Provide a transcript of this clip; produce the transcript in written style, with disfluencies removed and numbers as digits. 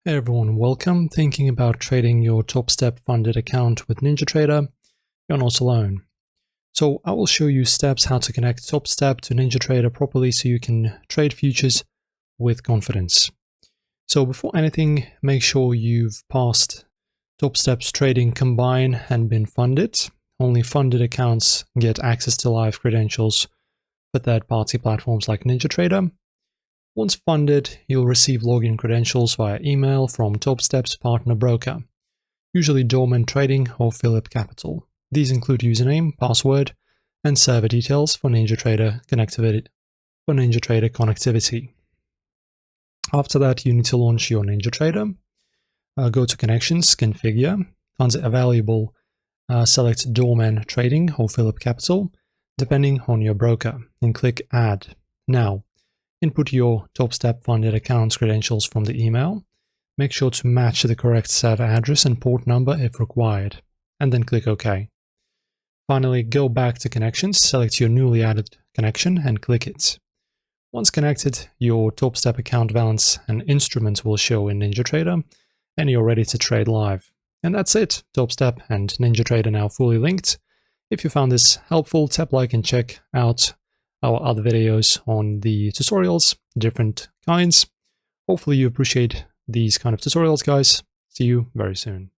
Hey everyone, welcome. Thinking about trading your Topstep funded account with NinjaTrader? You're not alone. So I will show you steps how to connect Topstep to NinjaTrader properly so you can trade futures with confidence. So before anything, make sure you've passed Topstep's trading combine and been funded. Only funded accounts get access to live credentials for third-party platforms like NinjaTrader. Once funded, you'll receive login credentials via email from Topstep's partner broker, usually Dorman Trading or Phillip Capital. These include username, password, and server details for NinjaTrader connectivity. After that, you need to launch your NinjaTrader. Go to Connections, Configure. Under Available, select Dorman Trading or Phillip Capital, depending on your broker, and click Add. Now, input your Topstep funded account's credentials from the email. Make sure to match the correct server address and port number if required, and then click OK. Finally, go back to Connections, select your newly added connection and click it. Once connected, your Topstep account balance and instruments will show in NinjaTrader, and you're ready to trade live. And that's it. Topstep and NinjaTrader now fully linked. If you found this helpful, tap like and check out our other videos on the tutorials, different kinds. Hopefully you appreciate these kind of tutorials, guys. See you very soon.